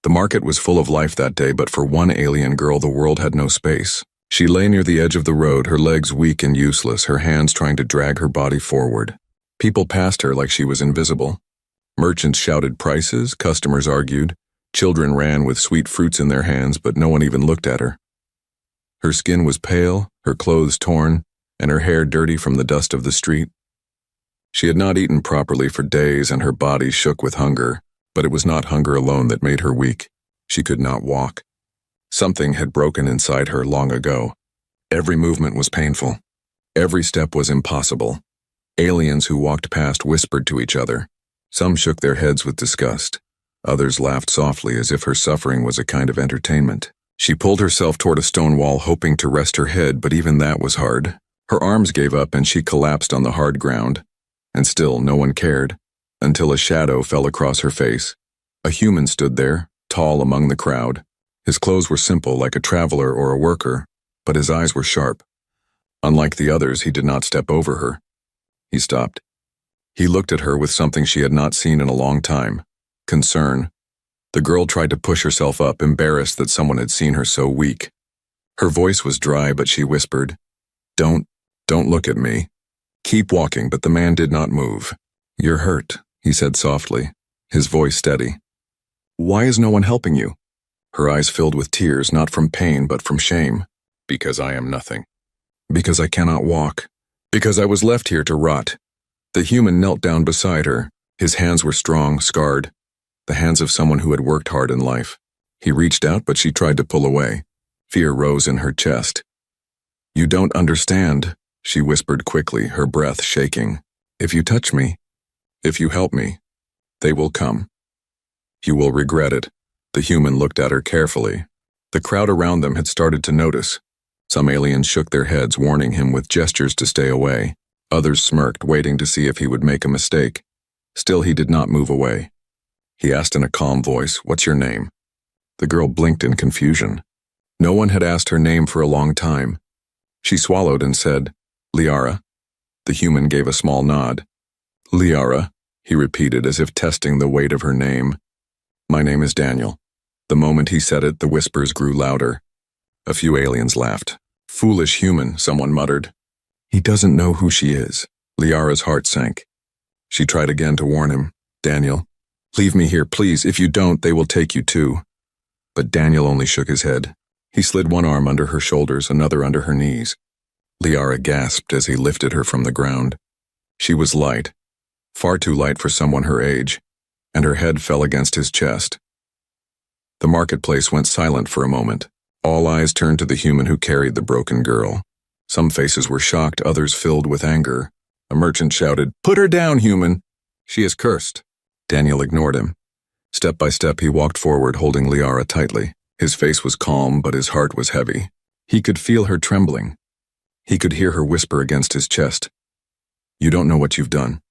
The market was full of life that day, but for one alien girl, the world had no space. She lay near the edge of the road, her legs weak and useless, her hands trying to drag her body forward. People passed her like she was invisible. Merchants shouted prices, customers argued, children ran with sweet fruits in their hands, but no one even looked at her. Her skin was pale, her clothes torn, and her hair dirty from the dust of the street. She had not eaten properly for days, and her body shook with hunger, but it was not hunger alone that made her weak. She could not walk. Something had broken inside her long ago. Every movement was painful. Every step was impossible. Aliens who walked past whispered to each other. Some shook their heads with disgust. Others laughed softly as if her suffering was a kind of entertainment. She pulled herself toward a stone wall, hoping to rest her head, but even that was hard. Her arms gave up and she collapsed on the hard ground. And still no one cared, until a shadow fell across her face. A human stood there, tall among the crowd. His clothes were simple, like a traveler or a worker, but his eyes were sharp. Unlike the others, he did not step over her. He stopped. He looked at her with something she had not seen in a long time: concern. The girl tried to push herself up, embarrassed that someone had seen her so weak. Her voice was dry, but she whispered, Don't look at me. Keep walking," but the man did not move. "You're hurt," he said softly, his voice steady. "Why is no one helping you?" Her eyes filled with tears, not from pain but from shame. "Because I am nothing. Because I cannot walk. Because I was left here to rot." The human knelt down beside her. His hands were strong, scarred, the hands of someone who had worked hard in life. He reached out, but she tried to pull away. Fear rose in her chest. "You don't understand," she whispered quickly, her breath shaking. "If you touch me, if you help me, they will come. You will regret it." The human looked at her carefully. The crowd around them had started to notice. Some aliens shook their heads, warning him with gestures to stay away. Others smirked, waiting to see if he would make a mistake. Still, he did not move away. He asked in a calm voice, "What's your name?" The girl blinked in confusion. No one had asked her name for a long time. She swallowed and said, "Liara." The human gave a small nod. "Liara," he repeated as if testing the weight of her name. "My name is Daniel." The moment he said it, the whispers grew louder. A few aliens laughed. "Foolish human," someone muttered. "He doesn't know who she is." Liara's heart sank. She tried again to warn him. "Daniel, leave me here, please. If you don't, they will take you too." But Daniel only shook his head. He slid one arm under her shoulders, another under her knees. Liara gasped as he lifted her from the ground. She was light, far too light for someone her age, and her head fell against his chest. The marketplace went silent for a moment. All eyes turned to the human who carried the broken girl. Some faces were shocked, others filled with anger. A merchant shouted, "Put her down, human! She is cursed." Daniel ignored him. Step by step, he walked forward, holding Liara tightly. His face was calm, but his heart was heavy. He could feel her trembling. He could hear her whisper against his chest, "You don't know what you've done."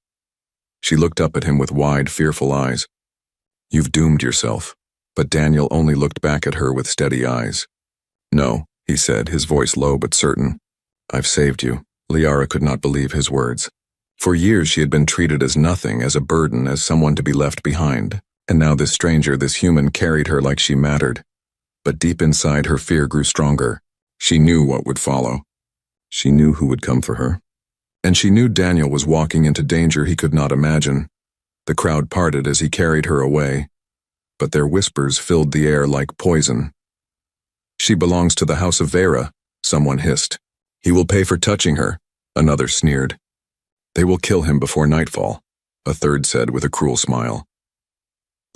She looked up at him with wide, fearful eyes. "You've doomed yourself." But Daniel only looked back at her with steady eyes. "No," he said, his voice low but certain. "I've saved you." Liara could not believe his words. For years she had been treated as nothing, as a burden, as someone to be left behind. And now this stranger, this human, carried her like she mattered. But deep inside, her fear grew stronger. She knew what would follow. She knew who would come for her. And she knew Daniel was walking into danger he could not imagine. The crowd parted as he carried her away, but their whispers filled the air like poison. "She belongs to the house of Vera," someone hissed. "He will pay for touching her," another sneered. "They will kill him before nightfall," a third said with a cruel smile.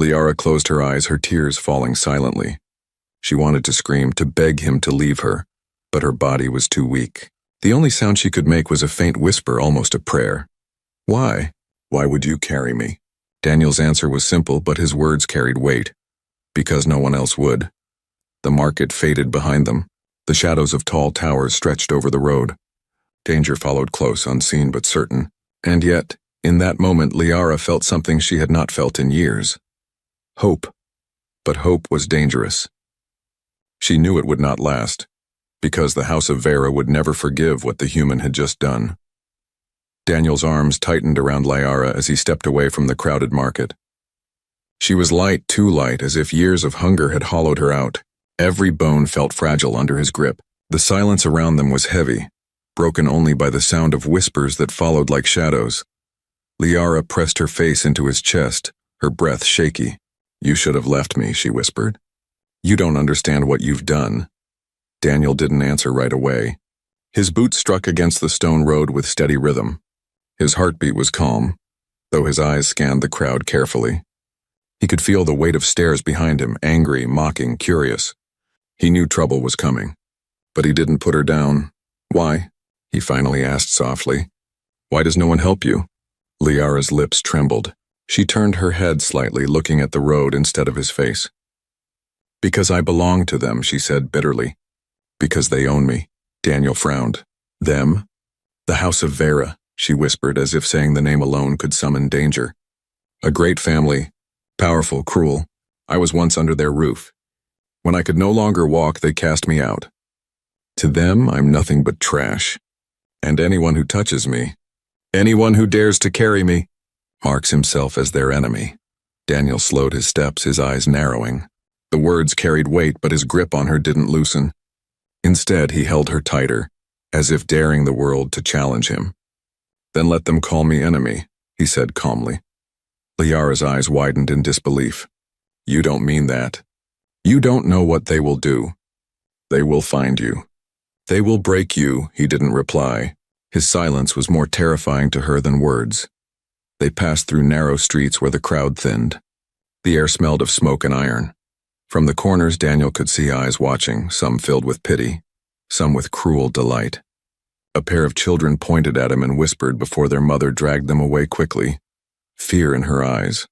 Liara closed her eyes, her tears falling silently. She wanted to scream, to beg him to leave her, but her body was too weak. The only sound she could make was a faint whisper, almost a prayer. "Why? Why would you carry me?" Daniel's answer was simple, but his words carried weight. "Because no one else would." The market faded behind them. The shadows of tall towers stretched over the road. Danger followed close, unseen but certain. And yet, in that moment, Liara felt something she had not felt in years. Hope. But hope was dangerous. She knew it would not last, because the house of Vera would never forgive what the human had just done. Daniel's arms tightened around Liara as he stepped away from the crowded market. She was light, too light, as if years of hunger had hollowed her out. Every bone felt fragile under his grip. The silence around them was heavy, broken only by the sound of whispers that followed like shadows. Liara pressed her face into his chest, her breath shaky. "You should have left me," she whispered. "You don't understand what you've done." Daniel didn't answer right away. His boots struck against the stone road with steady rhythm. His heartbeat was calm, though his eyes scanned the crowd carefully. He could feel the weight of stares behind him, angry, mocking, curious. He knew trouble was coming, but he didn't put her down. "Why?" he finally asked softly. "Why does no one help you?" Liara's lips trembled. She turned her head slightly, looking at the road instead of his face. "Because I belong to them," she said bitterly. "Because they own me." Daniel frowned. "Them?" "The House of Vera," she whispered, as if saying the name alone could summon danger. "A great family, powerful, cruel. I was once under their roof. When I could no longer walk, they cast me out. To them, I'm nothing but trash. And anyone who touches me, anyone who dares to carry me, marks himself as their enemy." Daniel slowed his steps, his eyes narrowing. The words carried weight, but his grip on her didn't loosen. Instead, he held her tighter, as if daring the world to challenge him. "Then let them call me enemy," he said calmly. Liara's eyes widened in disbelief. "You don't mean that. You don't know what they will do. They will find you. They will break you," he didn't reply. His silence was more terrifying to her than words. They passed through narrow streets where the crowd thinned. The air smelled of smoke and iron. From the corners, Daniel could see eyes watching, some filled with pity, some with cruel delight. A pair of children pointed at him and whispered before their mother dragged them away quickly, fear in her eyes.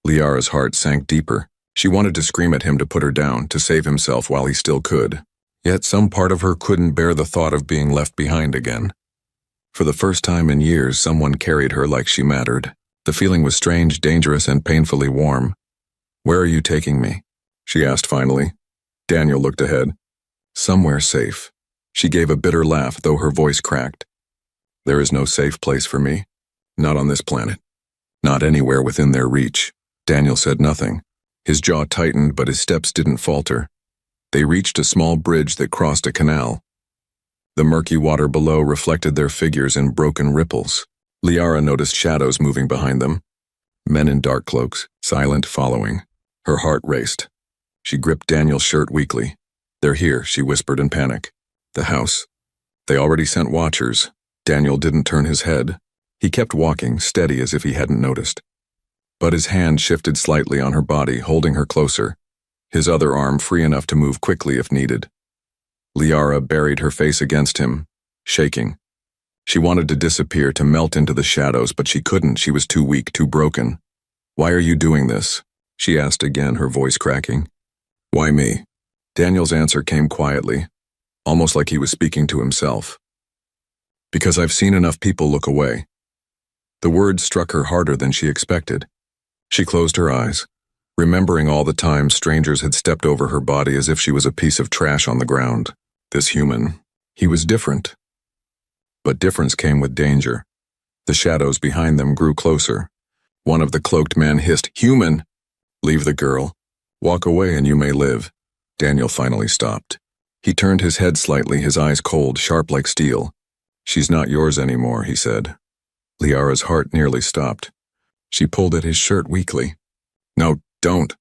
Liara's heart sank deeper. She wanted to scream at him to put her down, to save himself while he still could. Yet some part of her couldn't bear the thought of being left behind again. For the first time in years, someone carried her like she mattered. The feeling was strange, dangerous, and painfully warm. "Where are you taking me?" she asked finally. Daniel looked ahead. "Somewhere safe." She gave a bitter laugh, though her voice cracked. "There is no safe place for me. Not on this planet. Not anywhere within their reach." Daniel said nothing. His jaw tightened, but his steps didn't falter. They reached a small bridge that crossed a canal. The murky water below reflected their figures in broken ripples. Liara noticed shadows moving behind them. Men in dark cloaks, silent, following. Her heart raced. She gripped Daniel's shirt weakly. "They're here," she whispered in panic. "The house. They already sent watchers." Daniel didn't turn his head. He kept walking, steady as if he hadn't noticed. But his hand shifted slightly on her body, holding her closer, his other arm free enough to move quickly if needed. Liara buried her face against him, shaking. She wanted to disappear, to melt into the shadows, but she couldn't. She was too weak, too broken. "Why are you doing this?" she asked again, her voice cracking. "Why me?" Daniel's answer came quietly, almost like he was speaking to himself. "Because I've seen enough people look away." The words struck her harder than she expected. She closed her eyes, remembering all the times strangers had stepped over her body as if she was a piece of trash on the ground. This human, he was different. But difference came with danger. The shadows behind them grew closer. One of the cloaked men hissed, "Human! Leave the girl. Walk away and you may live." Daniel finally stopped. He turned his head slightly, his eyes cold, sharp like steel. "She's not yours anymore," he said. Liara's heart nearly stopped. She pulled at his shirt weakly. "No, don't.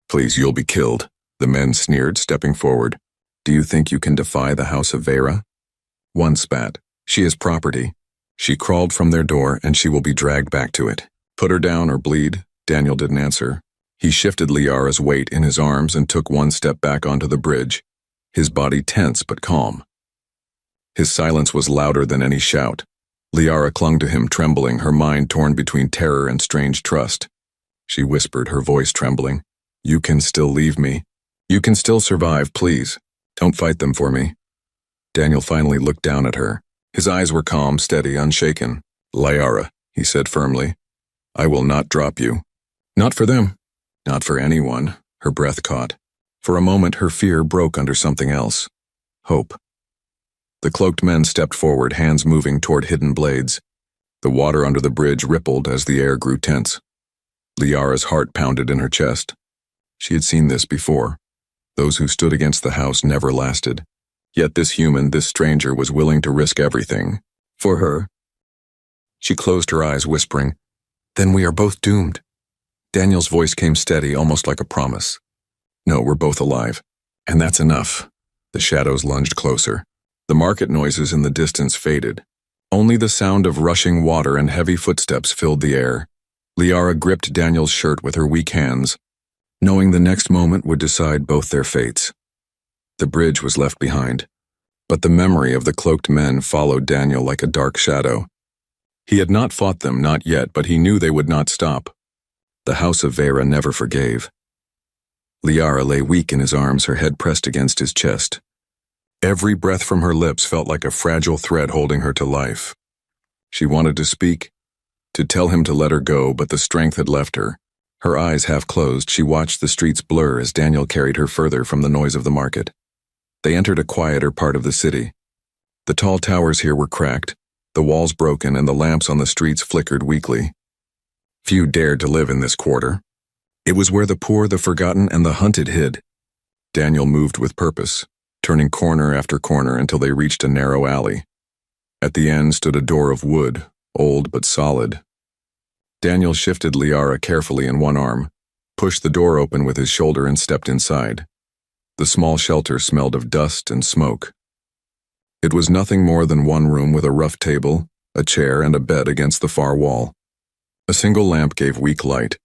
Please, you'll be killed," the men sneered, stepping forward. "Do you think you can defy the House of Vera?" One spat. "She is property. She crawled from their door and she will be dragged back to it. Put her down or bleed." Daniel didn't answer. He shifted Liara's weight in his arms and took one step back onto the bridge, his body tense but calm. His silence was louder than any shout. Liara clung to him, trembling, her mind torn between terror and strange trust. She whispered, her voice trembling, "You can still leave me. You can still survive, please. Don't fight them for me." Daniel finally looked down at her. His eyes were calm, steady, unshaken. "Liara," he said firmly, "I will not drop you. Not for them. Not for anyone." Her breath caught. For a moment, her fear broke under something else. Hope. The cloaked men stepped forward, hands moving toward hidden blades. The water under the bridge rippled as the air grew tense. Liara's heart pounded in her chest. She had seen this before. Those who stood against the house never lasted. Yet this human, this stranger, was willing to risk everything. For her. She closed her eyes, whispering, "Then we are both doomed." Daniel's voice came steady, almost like a promise. "No, we're both alive. And that's enough." The shadows lunged closer. The market noises in the distance faded. Only the sound of rushing water and heavy footsteps filled the air. Liara gripped Daniel's shirt with her weak hands, knowing the next moment would decide both their fates. The bridge was left behind, but the memory of the cloaked men followed Daniel like a dark shadow. He had not fought them, not yet, but he knew they would not stop. The house of Vera never forgave. Liara lay weak in his arms, her head pressed against his chest. Every breath from her lips felt like a fragile thread holding her to life. She wanted to speak, to tell him to let her go, but the strength had left her. Her eyes half closed, she watched the streets blur as Daniel carried her further from the noise of the market. They entered a quieter part of the city. The tall towers here were cracked, the walls broken, and the lamps on the streets flickered weakly. Few dared to live in this quarter. It was where the poor, the forgotten, and the hunted hid. Daniel moved with purpose, turning corner after corner until they reached a narrow alley. At the end stood a door of wood, old but solid. Daniel shifted Liara carefully in one arm, pushed the door open with his shoulder, and stepped inside. The small shelter smelled of dust and smoke. It was nothing more than one room with a rough table, a chair, and a bed against the far wall. A single lamp gave weak light,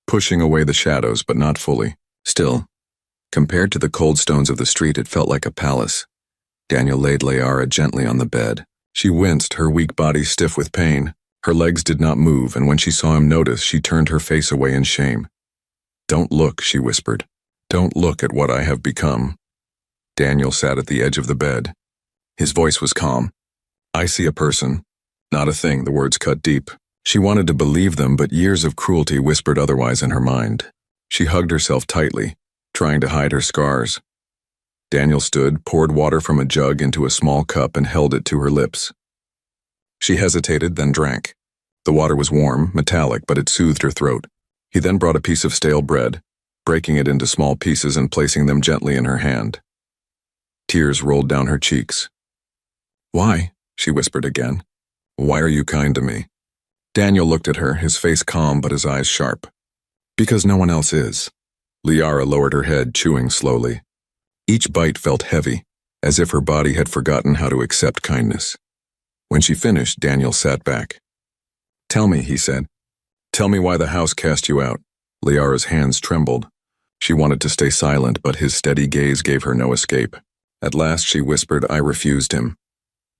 pushing away the shadows, but not fully. Still, compared to the cold stones of the street, it felt like a palace. Daniel laid Liara gently on the bed. She winced, her weak body stiff with pain. Her legs did not move, and when she saw him notice, she turned her face away in shame. "Don't look," she whispered. "Don't look at what I have become." Daniel sat at the edge of the bed. His voice was calm. "I see a person, not a thing." The words cut deep. She wanted to believe them, but years of cruelty whispered otherwise in her mind. She hugged herself tightly, trying to hide her scars. Daniel stood, poured water from a jug into a small cup, and held it to her lips. She hesitated, then drank. The water was warm, metallic, but it soothed her throat. He then brought a piece of stale bread, breaking it into small pieces and placing them gently in her hand. Tears rolled down her cheeks. "Why?" she whispered again. "Why are you kind to me?" Daniel looked at her, his face calm but his eyes sharp. "Because no one else is." Liara lowered her head, chewing slowly. Each bite felt heavy, as if her body had forgotten how to accept kindness. When she finished, Daniel sat back. "Tell me," he said. "Tell me why the house cast you out." Liara's hands trembled. She wanted to stay silent, but his steady gaze gave her no escape. At last she whispered, "I refused him."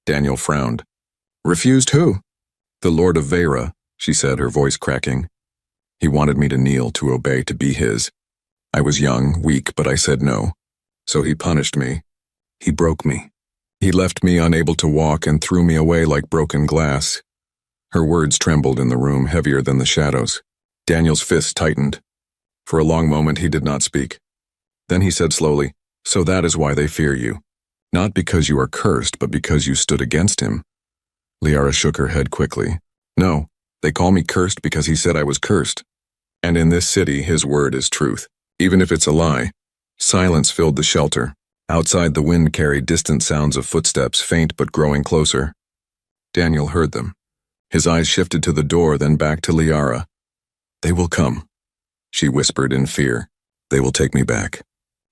Daniel frowned. "Refused who?" "The Lord of Vera," she said, her voice cracking. "He wanted me to kneel, to obey, to be his. I was young, weak, but I said no. So he punished me. He broke me. He left me unable to walk and threw me away like broken glass." Her words trembled in the room, heavier than the shadows. Daniel's fist tightened. For a long moment he did not speak. Then he said slowly, "So that is why they fear you. Not because you are cursed, but because you stood against him." Liara shook her head quickly. "No, they call me cursed because he said I was cursed. And in this city his word is truth, even if it's a lie." Silence filled the shelter. Outside, the wind carried distant sounds of footsteps, faint but growing closer. Daniel heard them. His eyes shifted to the door, then back to Liara. "They will come," she whispered in fear. "They will take me back.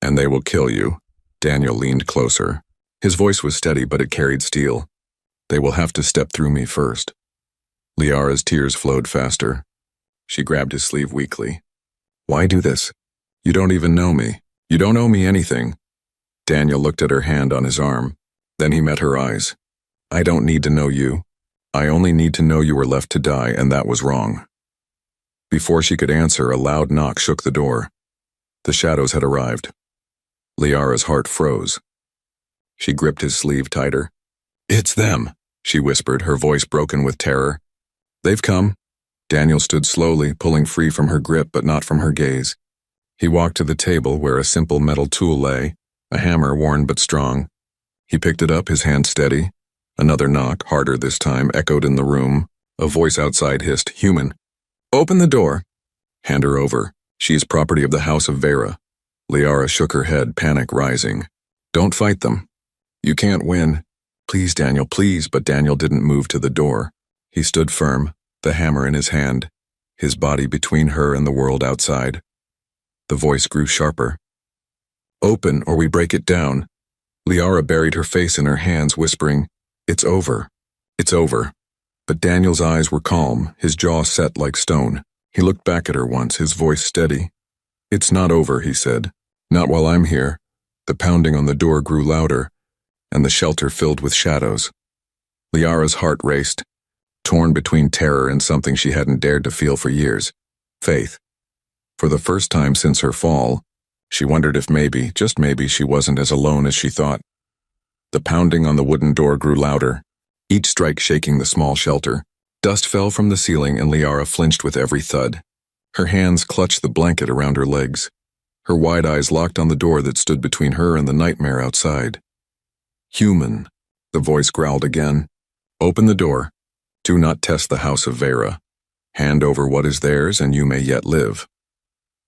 And they will kill you." Daniel leaned closer. His voice was steady, but it carried steel. "They will have to step through me first." Liara's tears flowed faster. She grabbed his sleeve weakly. "Why do this? You don't even know me. You don't owe me anything." Daniel looked at her hand on his arm. Then he met her eyes. "I don't need to know you. I only need to know you were left to die, and that was wrong." Before she could answer, a loud knock shook the door. The shadows had arrived. Liara's heart froze. She gripped his sleeve tighter. "It's them," she whispered, her voice broken with terror. "They've come." Daniel stood slowly, pulling free from her grip but not from her gaze. He walked to the table where a simple metal tool lay, a hammer worn but strong. He picked it up, his hand steady. Another knock, harder this time, echoed in the room. A voice outside hissed, "Human, open the door." Hand her over. She is property of the House of Vera. Liara shook her head, panic rising. Don't fight them. You can't win. Please, Daniel, please. But Daniel didn't move to the door. He stood firm, the hammer in his hand, his body between her and the world outside. The voice grew sharper. Open, or we break it down. Liara buried her face in her hands, whispering, It's over. It's over. But Daniel's eyes were calm, his jaw set like stone. He looked back at her once, his voice steady. It's not over, he said. Not while I'm here. The pounding on the door grew louder, and the shelter filled with shadows. Liara's heart raced, torn between terror and something she hadn't dared to feel for years. Faith. For the first time since her fall, she wondered if maybe, just maybe, she wasn't as alone as she thought. The pounding on the wooden door grew louder, each strike shaking the small shelter. Dust fell from the ceiling and Liara flinched with every thud. Her hands clutched the blanket around her legs. Her wide eyes locked on the door that stood between her and the nightmare outside. Human, the voice growled again. Open the door. Do not test the House of Vera. Hand over what is theirs and you may yet live.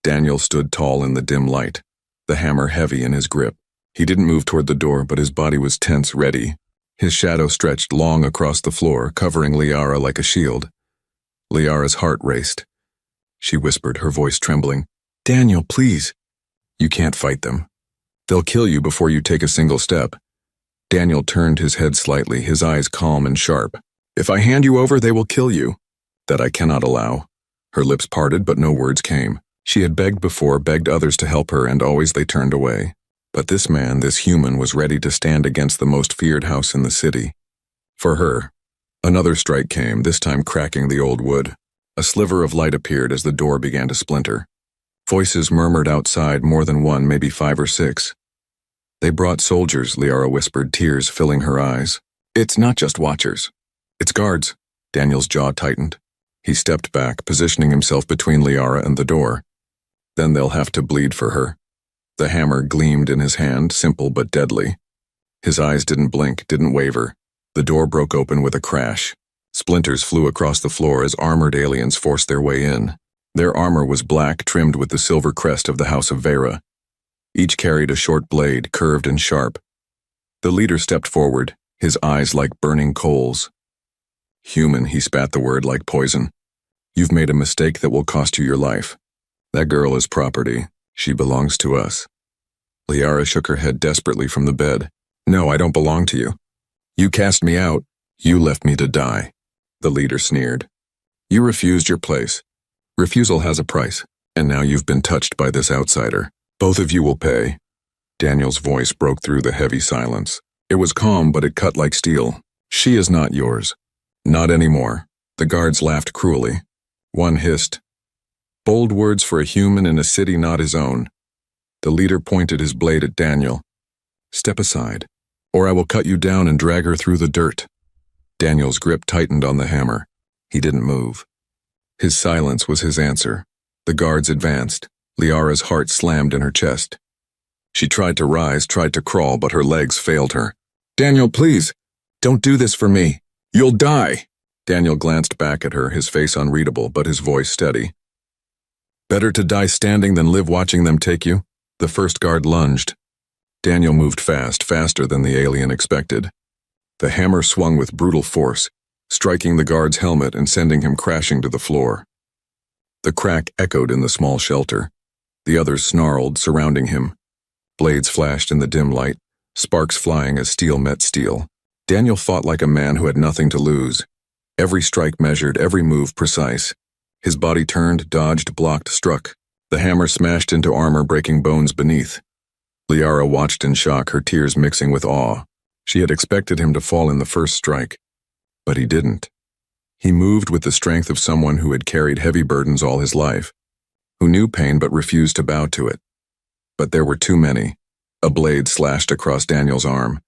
Daniel stood tall in the dim light, the hammer heavy in his grip. He didn't move toward the door, but his body was tense, ready. His shadow stretched long across the floor, covering Liara like a shield. Liara's heart raced. She whispered, her voice trembling. Daniel, please. You can't fight them. They'll kill you before you take a single step. Daniel turned his head slightly, his eyes calm and sharp. If I hand you over, they will kill you. That I cannot allow. Her lips parted, but no words came. She had begged before, begged others to help her, and always they turned away. But this man, this human, was ready to stand against the most feared house in the city. For her, another strike came, this time cracking the old wood. A sliver of light appeared as the door began to splinter. Voices murmured outside, more than one, maybe 5 or 6. They brought soldiers, Liara whispered, tears filling her eyes. It's not just watchers. It's guards. Daniel's jaw tightened. He stepped back, positioning himself between Liara and the door. Then they'll have to bleed for her. The hammer gleamed in his hand, simple but deadly. His eyes didn't blink, didn't waver. The door broke open with a crash. Splinters flew across the floor as armored aliens forced their way in. Their armor was black, trimmed with the silver crest of the House of Vera. Each carried a short blade, curved and sharp. The leader stepped forward, his eyes like burning coals. Human, he spat the word like poison. You've made a mistake that will cost you your life. That girl is property. She belongs to us. Liara shook her head desperately from the bed. No, I don't belong to you. You cast me out. You left me to die. The leader sneered. You refused your place. Refusal has a price, and now you've been touched by this outsider. Both of you will pay. Daniel's voice broke through the heavy silence. It was calm, but it cut like steel. She is not yours. Not anymore. The guards laughed cruelly. One hissed. Bold words for a human in a city not his own. The leader pointed his blade at Daniel. Step aside, or I will cut you down and drag her through the dirt. Daniel's grip tightened on the hammer. He didn't move. His silence was his answer. The guards advanced. Liara's heart slammed in her chest. She tried to rise, tried to crawl, but her legs failed her. Daniel, please, don't do this for me. You'll die. Daniel glanced back at her, his face unreadable, but his voice steady. Better to die standing than live watching them take you. The first guard lunged. Daniel moved fast, faster than the alien expected. The hammer swung with brutal force, striking the guard's helmet and sending him crashing to the floor. The crack echoed in the small shelter. The others snarled, surrounding him. Blades flashed in the dim light, sparks flying as steel met steel. Daniel fought like a man who had nothing to lose. Every strike measured, every move precise. His body turned, dodged, blocked, struck. The hammer smashed into armor, breaking bones beneath. Liara watched in shock, her tears mixing with awe. She had expected him to fall in the first strike, but he didn't. He moved with the strength of someone who had carried heavy burdens all his life, who knew pain but refused to bow to it. But there were too many. A blade slashed across Daniel's arm.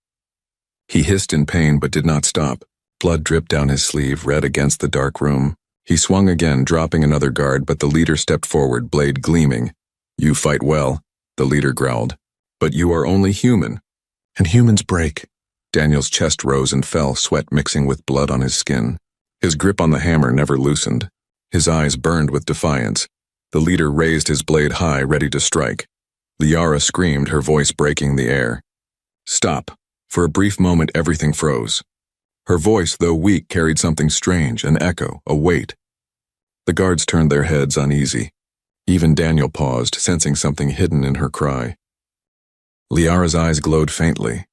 He hissed in pain but did not stop. Blood dripped down his sleeve, red against the dark room. He swung again, dropping another guard, but the leader stepped forward, blade gleaming. You fight well, the leader growled. But you are only human. And humans break. Daniel's chest rose and fell, sweat mixing with blood on his skin. His grip on the hammer never loosened. His eyes burned with defiance. The leader raised his blade high, ready to strike. Liara screamed, her voice breaking the air. Stop. For a brief moment, everything froze. Her voice, though weak, carried something strange, an echo, a weight. The guards turned their heads uneasy. Even Daniel paused, sensing something hidden in her cry. Liara's eyes glowed faintly,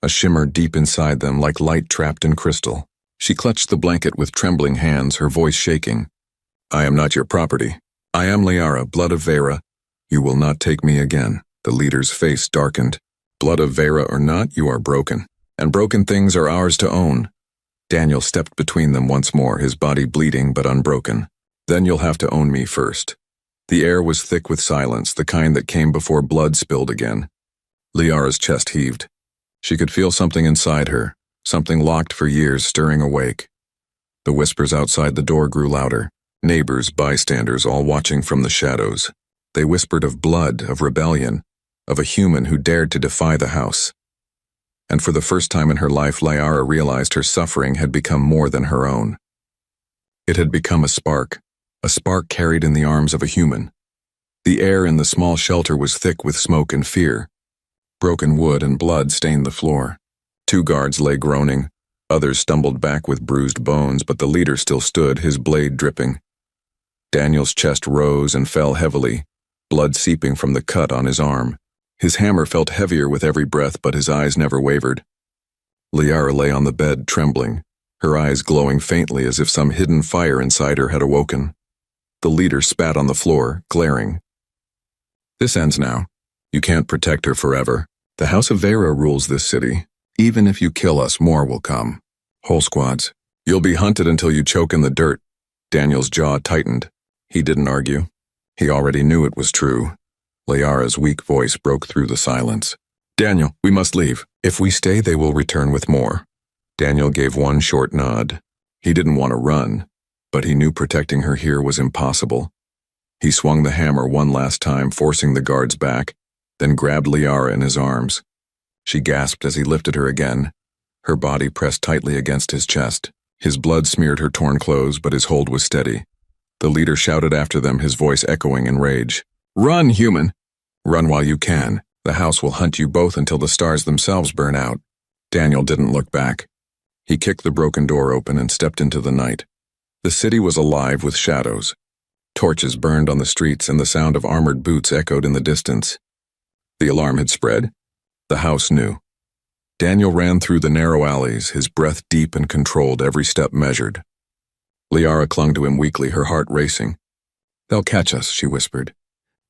a shimmer deep inside them like light trapped in crystal. She clutched the blanket with trembling hands, her voice shaking. I am not your property. I am Liara, blood of Vera. You will not take me again. The leader's face darkened. Blood of Vera or not, you are broken. And broken things are ours to own. Daniel stepped between them once more, his body bleeding but unbroken. Then you'll have to own me first. The air was thick with silence, the kind that came before blood spilled again. Liara's chest heaved. She could feel something inside her, something locked for years stirring awake. The whispers outside the door grew louder. Neighbors, bystanders, all watching from the shadows. They whispered of blood, of rebellion, of a human who dared to defy the house. And for the first time in her life, Liara realized her suffering had become more than her own. It had become a spark carried in the arms of a human. The air in the small shelter was thick with smoke and fear. Broken wood and blood stained the floor. 2 guards lay groaning. Others stumbled back with bruised bones, but the leader still stood, his blade dripping. Daniel's chest rose and fell heavily, blood seeping from the cut on his arm. His hammer felt heavier with every breath, but his eyes never wavered. Liara lay on the bed, trembling, her eyes glowing faintly as if some hidden fire inside her had awoken. The leader spat on the floor, glaring. This ends now. You can't protect her forever. The House of Vera rules this city. Even if you kill us, more will come. Whole squads. You'll be hunted until you choke in the dirt. Daniel's jaw tightened. He didn't argue. He already knew it was true. Liara's weak voice broke through the silence. Daniel, we must leave. If we stay, they will return with more. Daniel gave one short nod. He didn't want to run, but he knew protecting her here was impossible. He swung the hammer one last time, forcing the guards back, then grabbed Liara in his arms. She gasped as he lifted her again, her body pressed tightly against his chest. His blood smeared her torn clothes, but his hold was steady. The leader shouted after them, his voice echoing in rage. Run, human! Run while you can. The house will hunt you both until the stars themselves burn out. Daniel didn't look back. He kicked the broken door open and stepped into the night. The city was alive with shadows. Torches burned on the streets and the sound of armored boots echoed in the distance. The alarm had spread. The house knew. Daniel ran through the narrow alleys, his breath deep and controlled, every step measured. Liara clung to him weakly, her heart racing. They'll catch us, she whispered.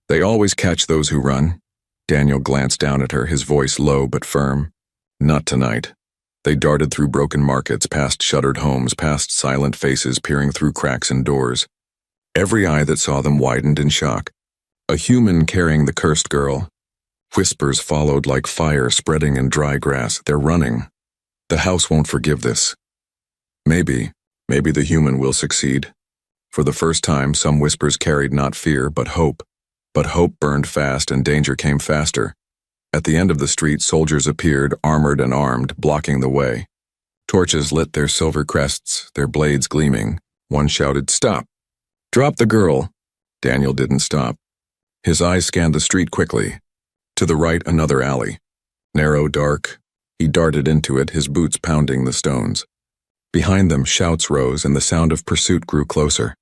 They always catch those who run. Daniel glanced down at her, his voice low but firm. Not tonight. They darted through broken markets, past shuttered homes, past silent faces peering through cracks in doors. Every eye that saw them widened in shock. A human carrying the cursed girl. Whispers followed like fire spreading in dry grass. They're running. The house won't forgive this. Maybe the human will succeed. For the first time, some whispers carried not fear, but hope. But hope burned fast and danger came faster. At the end of the street, soldiers appeared, armored and armed, blocking the way. Torches lit their silver crests, their blades gleaming. One shouted, "Stop! Drop the girl!" Daniel didn't stop. His eyes scanned the street quickly. To the right, another alley. Narrow, dark. He darted into it, his boots pounding the stones. Behind them, shouts rose and the sound of pursuit grew closer.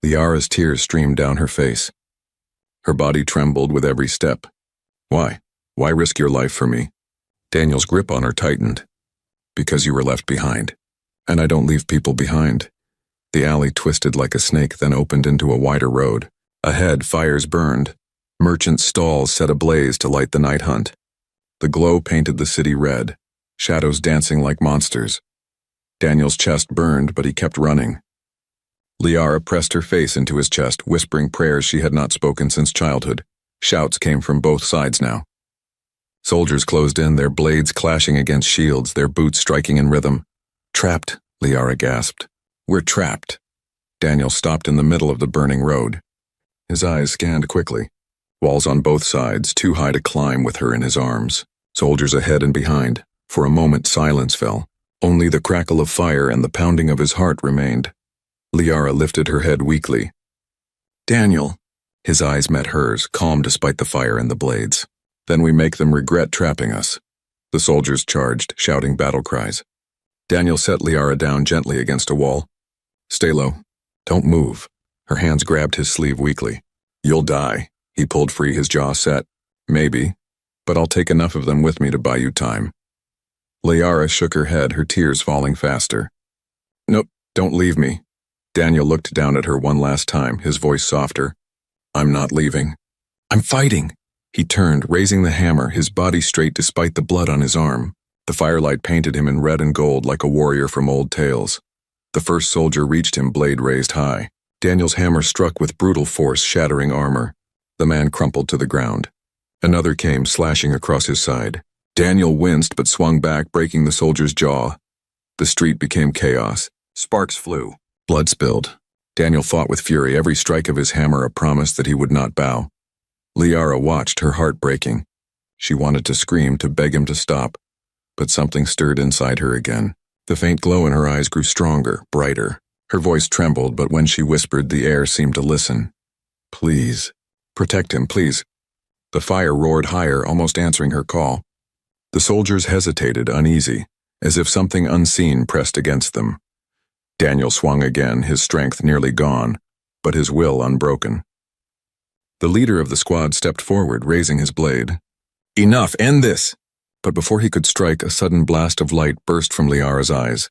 Liara's tears streamed down her face. Her body trembled with every step. Why? Why risk your life for me? Daniel's grip on her tightened. Because you were left behind. And I don't leave people behind. The alley twisted like a snake, then opened into a wider road. Ahead, fires burned. Merchant stalls set ablaze to light the night hunt. The glow painted the city red, shadows dancing like monsters. Daniel's chest burned, but he kept running. Liara pressed her face into his chest, whispering prayers she had not spoken since childhood. Shouts came from both sides now. Soldiers closed in, their blades clashing against shields, their boots striking in rhythm. Trapped, Liara gasped. We're trapped. Daniel stopped in the middle of the burning road. His eyes scanned quickly. Walls on both sides, too high to climb with her in his arms. Soldiers ahead and behind. For a moment, silence fell. Only the crackle of fire and the pounding of his heart remained. Liara lifted her head weakly. Daniel, His eyes met hers, calm despite the fire and the blades. Then we make them regret trapping us. The soldiers charged, shouting battle cries. Daniel set Liara down gently against a wall. Stay low. Don't move. Her hands grabbed his sleeve weakly. You'll die. He pulled free, his jaw set. Maybe, but I'll take enough of them with me to buy you time. Liara shook her head, her tears falling faster. Nope, don't leave me. Daniel looked down at her one last time, his voice softer. I'm not leaving. I'm fighting. He turned, raising the hammer, his body straight despite the blood on his arm. The firelight painted him in red and gold like a warrior from old tales. The first soldier reached him, blade raised high. Daniel's hammer struck with brutal force, shattering armor. The man crumpled to the ground. Another came, slashing across his side. Daniel winced but swung back, breaking the soldier's jaw. The street became chaos. Sparks flew. Blood spilled. Daniel fought with fury, every strike of his hammer a promise that he would not bow. Liara watched, her heart breaking. She wanted to scream, to beg him to stop, but something stirred inside her again. The faint glow in her eyes grew stronger, brighter. Her voice trembled, but when she whispered, the air seemed to listen. Please. Protect him, please. The fire roared higher, almost answering her call. The soldiers hesitated, uneasy, as if something unseen pressed against them. Daniel swung again, his strength nearly gone, but his will unbroken. The leader of the squad stepped forward, raising his blade. Enough, end this! But before he could strike, a sudden blast of light burst from Liara's eyes.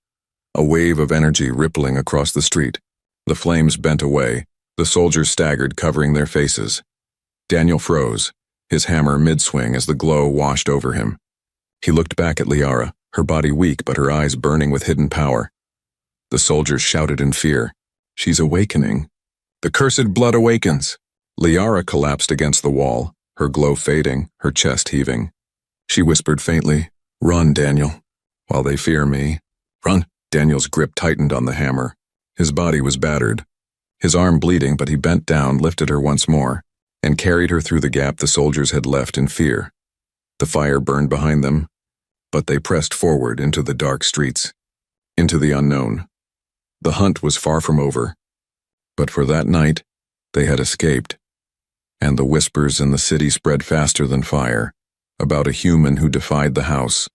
A wave of energy rippling across the street. The flames bent away. The soldiers staggered, covering their faces. Daniel froze, his hammer mid-swing as the glow washed over him. He looked back at Liara, her body weak but her eyes burning with hidden power. The soldiers shouted in fear. She's awakening. The cursed blood awakens. Liara collapsed against the wall, her glow fading, her chest heaving. She whispered faintly, Run, Daniel. While they fear me. Run. Daniel's grip tightened on the hammer. His body was battered. His arm bleeding, but he bent down, lifted her once more, and carried her through the gap the soldiers had left in fear. The fire burned behind them, but they pressed forward into the dark streets, into the unknown. The hunt was far from over, but for that night, they had escaped. And the whispers in the city spread faster than fire, about a human who defied the house,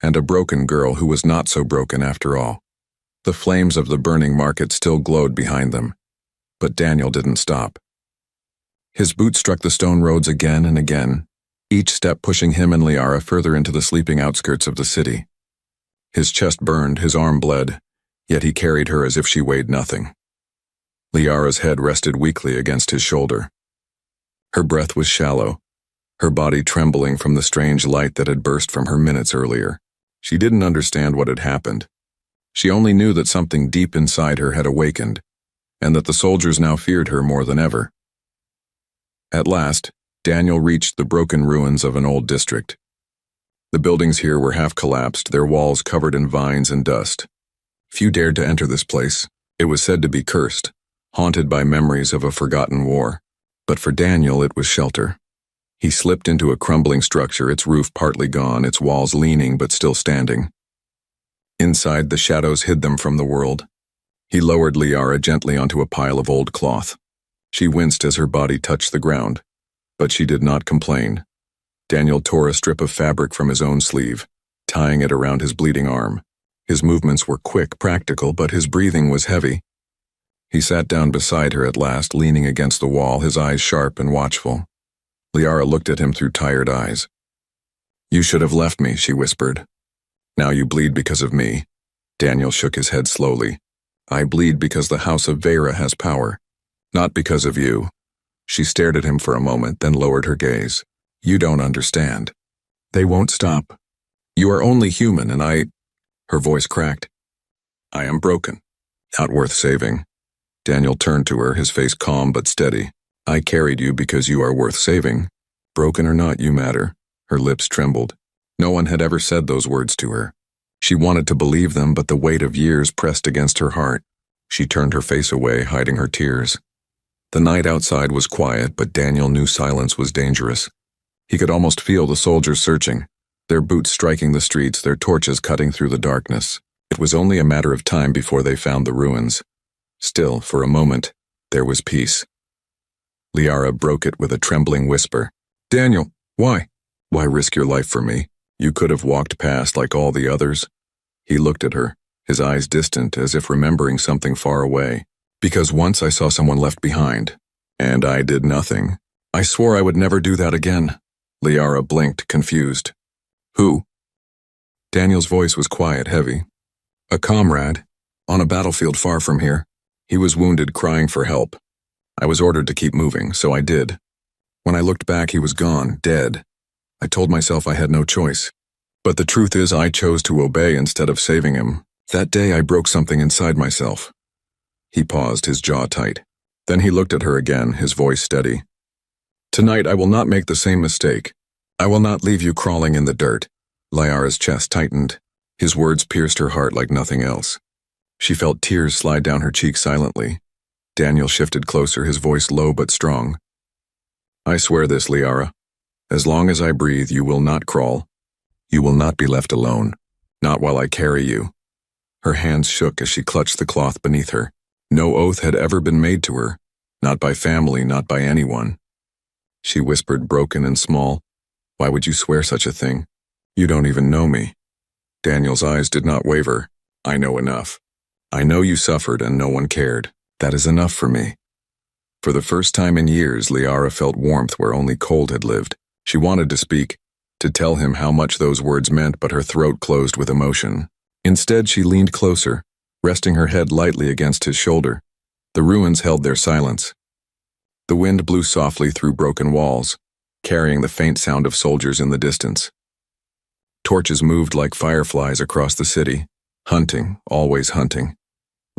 and a broken girl who was not so broken after all. The flames of the burning market still glowed behind them, but Daniel didn't stop. His boots struck the stone roads again and again, each step pushing him and Liara further into the sleeping outskirts of the city. His chest burned, his arm bled, yet he carried her as if she weighed nothing. Liara's head rested weakly against his shoulder. Her breath was shallow, her body trembling from the strange light that had burst from her minutes earlier. She didn't understand what had happened. She only knew that something deep inside her had awakened, and that the soldiers now feared her more than ever. At last, Daniel reached the broken ruins of an old district. The buildings here were half collapsed, their walls covered in vines and dust. Few dared to enter this place. It was said to be cursed, haunted by memories of a forgotten war. But for Daniel, it was shelter. He slipped into a crumbling structure, its roof partly gone, its walls leaning but still standing. Inside, the shadows hid them from the world. He lowered Liara gently onto a pile of old cloth. She winced as her body touched the ground, but she did not complain. Daniel tore a strip of fabric from his own sleeve, tying it around his bleeding arm. His movements were quick, practical, but his breathing was heavy. He sat down beside her at last, leaning against the wall, his eyes sharp and watchful. Liara looked at him through tired eyes. You should have left me, she whispered. Now you bleed because of me. Daniel shook his head slowly. I bleed because the house of Vera has power, not because of you. She stared at him for a moment, then lowered her gaze. You don't understand. They won't stop. You are only human, and Her voice cracked. I am broken, not worth saving. Daniel turned to her, his face calm but steady. I carried you because you are worth saving. Broken or not, you matter. Her lips trembled. No one had ever said those words to her. She wanted to believe them, but the weight of years pressed against her heart. She turned her face away, hiding her tears. The night outside was quiet, but Daniel knew silence was dangerous. He could almost feel the soldiers searching, their boots striking the streets, their torches cutting through the darkness. It was only a matter of time before they found the ruins. Still, for a moment, there was peace. Liara broke it with a trembling whisper. Daniel, why? Why risk your life for me? You could have walked past like all the others. He looked at her, his eyes distant as if remembering something far away. Because once I saw someone left behind, and I did nothing. I swore I would never do that again. Liara blinked, confused. Who? Daniel's voice was quiet, heavy. A comrade, on a battlefield far from here. He was wounded, crying for help. I was ordered to keep moving, so I did. When I looked back, he was gone, dead. I told myself I had no choice. But the truth is I chose to obey instead of saving him. That day I broke something inside myself. He paused, his jaw tight. Then he looked at her again, his voice steady. Tonight I will not make the same mistake. I will not leave you crawling in the dirt. Liara's chest tightened. His words pierced her heart like nothing else. She felt tears slide down her cheeks silently. Daniel shifted closer, his voice low but strong. I swear this, Liara. As long as I breathe, you will not crawl. You will not be left alone. Not while I carry you. Her hands shook as she clutched the cloth beneath her. No oath had ever been made to her. Not by family, not by anyone. She whispered, broken and small. Why would you swear such a thing? You don't even know me. Daniel's eyes did not waver. I know enough. I know you suffered and no one cared. That is enough for me. For the first time in years, Liara felt warmth where only cold had lived. She wanted to speak, to tell him how much those words meant, but her throat closed with emotion. Instead, she leaned closer, resting her head lightly against his shoulder. The ruins held their silence. The wind blew softly through broken walls, carrying the faint sound of soldiers in the distance. Torches moved like fireflies across the city, hunting, always hunting.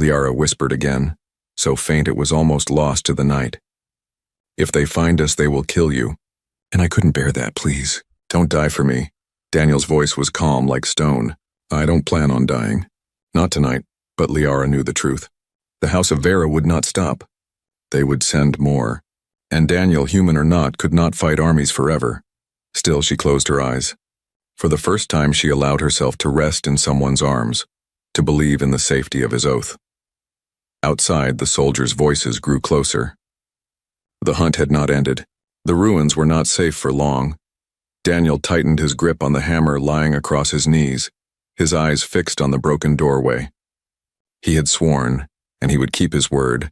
Liara whispered again, so faint it was almost lost to the night. If they find us, they will kill you. And I couldn't bear that, please. Don't die for me. Daniel's voice was calm like stone. I don't plan on dying. Not tonight, but Liara knew the truth. The House of Vera would not stop. They would send more. And Daniel, human or not, could not fight armies forever. Still, she closed her eyes. For the first time, she allowed herself to rest in someone's arms, to believe in the safety of his oath. Outside, the soldiers' voices grew closer. The hunt had not ended. The ruins were not safe for long. Daniel tightened his grip on the hammer lying across his knees, his eyes fixed on the broken doorway. He had sworn, and he would keep his word,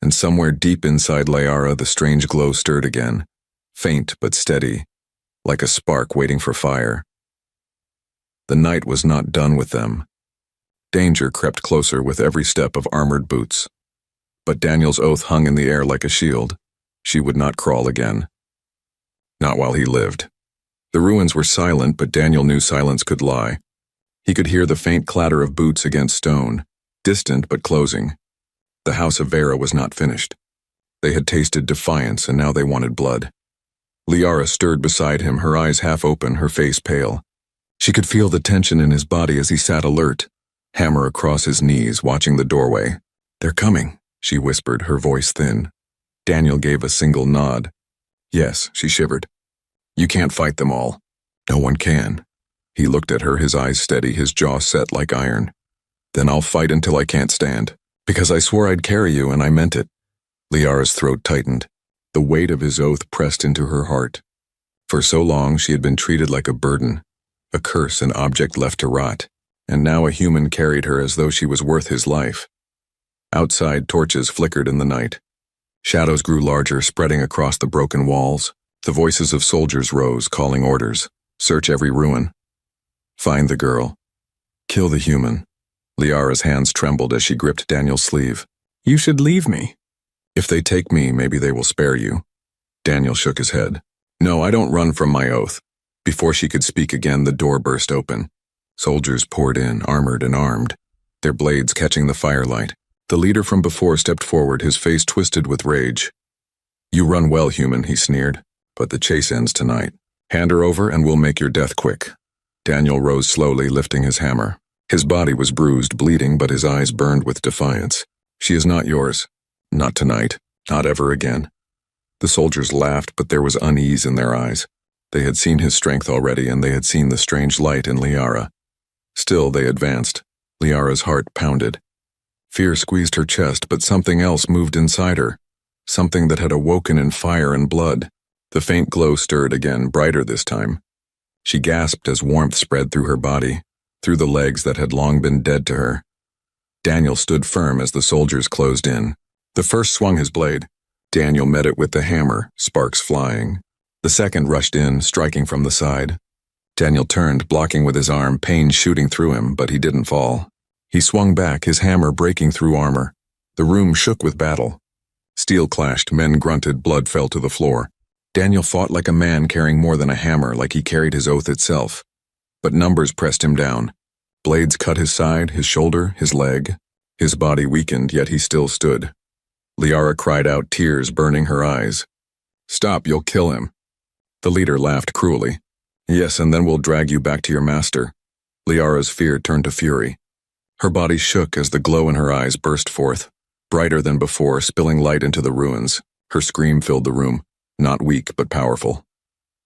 and somewhere deep inside Liara the strange glow stirred again, faint but steady, like a spark waiting for fire. The night was not done with them. Danger crept closer with every step of armored boots. But Daniel's oath hung in the air like a shield. She would not crawl again. Not while he lived. The ruins were silent, but Daniel knew silence could lie. He could hear the faint clatter of boots against stone, distant but closing. The House of Vera was not finished. They had tasted defiance, and now they wanted blood. Liara stirred beside him, her eyes half open, her face pale. She could feel the tension in his body as he sat alert, hammer across his knees, watching the doorway. They're coming, she whispered, her voice thin. Daniel gave a single nod. Yes, she shivered. You can't fight them all. No one can. He looked at her, his eyes steady, his jaw set like iron. Then I'll fight until I can't stand. Because I swore I'd carry you, and I meant it. Liara's throat tightened. The weight of his oath pressed into her heart. For so long she had been treated like a burden, a curse, an object left to rot, and now a human carried her as though she was worth his life. Outside, torches flickered in the night. Shadows grew larger, spreading across the broken walls. The voices of soldiers rose, calling orders. Search every ruin. Find the girl. Kill the human. Liara's hands trembled as she gripped Daniel's sleeve. You should leave me. If they take me, maybe they will spare you. Daniel shook his head. No, I don't run from my oath. Before she could speak again, the door burst open. Soldiers poured in, armored and armed, their blades catching the firelight. The leader from before stepped forward, his face twisted with rage. You run well, human, he sneered, but the chase ends tonight. Hand her over and we'll make your death quick. Daniel rose slowly, lifting his hammer. His body was bruised, bleeding, but his eyes burned with defiance. She is not yours. Not tonight. Not ever again. The soldiers laughed, but there was unease in their eyes. They had seen his strength already, and they had seen the strange light in Liara. Still, they advanced. Liara's heart pounded. Fear squeezed her chest, but something else moved inside her. something that had awoken in fire and blood. The faint glow stirred again, brighter this time. She gasped as warmth spread through her body, through the legs that had long been dead to her. Daniel stood firm as the soldiers closed in. The first swung his blade. Daniel met it with the hammer, sparks flying. The second rushed in, striking from the side. Daniel turned, blocking with his arm, pain shooting through him, but he didn't fall. He swung back, his hammer breaking through armor. The room shook with battle. Steel clashed, men grunted, blood fell to the floor. Daniel fought like a man carrying more than a hammer, like he carried his oath itself. But numbers pressed him down. Blades cut his side, his shoulder, his leg. His body weakened, yet he still stood. Liara cried out, tears burning her eyes. "Stop, you'll kill him." The leader laughed cruelly. "Yes, and then we'll drag you back to your master." Liara's fear turned to fury. Her body shook as the glow in her eyes burst forth, brighter than before, spilling light into the ruins. Her scream filled the room, not weak but powerful.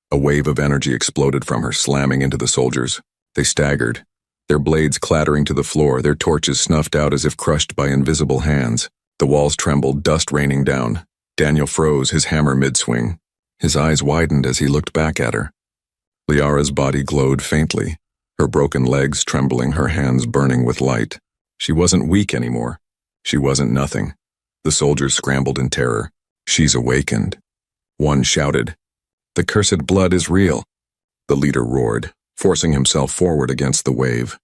A wave of energy exploded from her, slamming into the soldiers. They staggered, their blades clattering to the floor, their torches snuffed out as if crushed by invisible hands. The walls trembled, dust raining down. Daniel froze, his hammer mid-swing. His eyes widened as he looked back at her. Liara's body glowed faintly, her broken legs trembling, her hands burning with light. She wasn't weak anymore. She wasn't nothing. The soldiers scrambled in terror. "She's awakened." One shouted, "The cursed blood is real." The leader roared, forcing himself forward against the wave.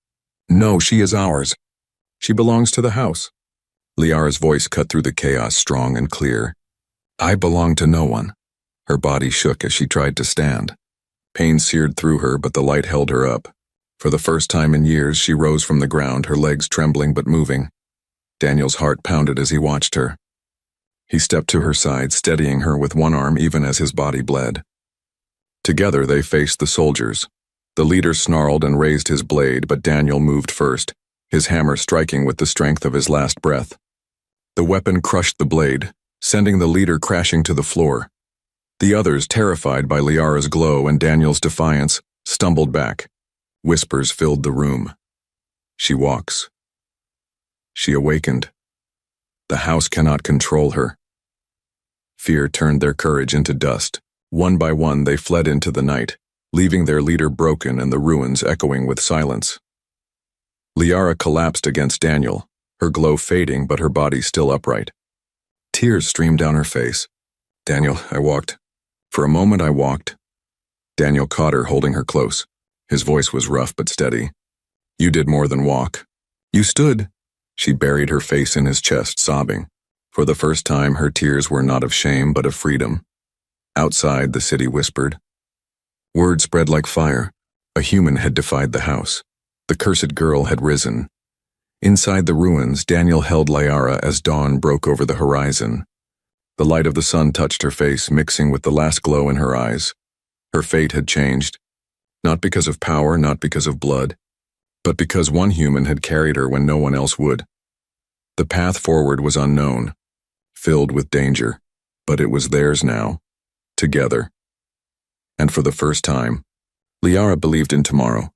"No, she is ours. She belongs to the house." Liara's voice cut through the chaos, strong and clear. "I belong to no one." Her body shook as she tried to stand. Pain seared through her, but the light held her up. For the first time in years, she rose from the ground, her legs trembling but moving. Daniel's heart pounded as he watched her. He stepped to her side, steadying her with one arm even as his body bled. Together they faced the soldiers. The leader snarled and raised his blade, but Daniel moved first, his hammer striking with the strength of his last breath. The weapon crushed the blade, sending the leader crashing to the floor. The others, terrified by Liara's glow and Daniel's defiance, stumbled back. Whispers filled the room. "She walks." She awakened. The house cannot control her. Fear turned their courage into dust. One by one they fled into the night, leaving their leader broken and the ruins echoing with silence. Liara collapsed against Daniel, her glow fading but her body still upright. Tears streamed down her face. "Daniel, I walked. For a moment I walked." Daniel caught her, holding her close. His voice was rough but steady. "You did more than walk. You stood." She buried her face in his chest, sobbing. For the first time, her tears were not of shame but of freedom. Outside, the city whispered. Word spread like fire. A human had defied the house. The cursed girl had risen. Inside the ruins, Daniel held Liara as dawn broke over the horizon. The light of the sun touched her face, mixing with the last glow in her eyes. Her fate had changed. Not because of power, not because of blood, but because one human had carried her when no one else would. The path forward was unknown, filled with danger, but it was theirs now, together. And for the first time, Liara believed in tomorrow.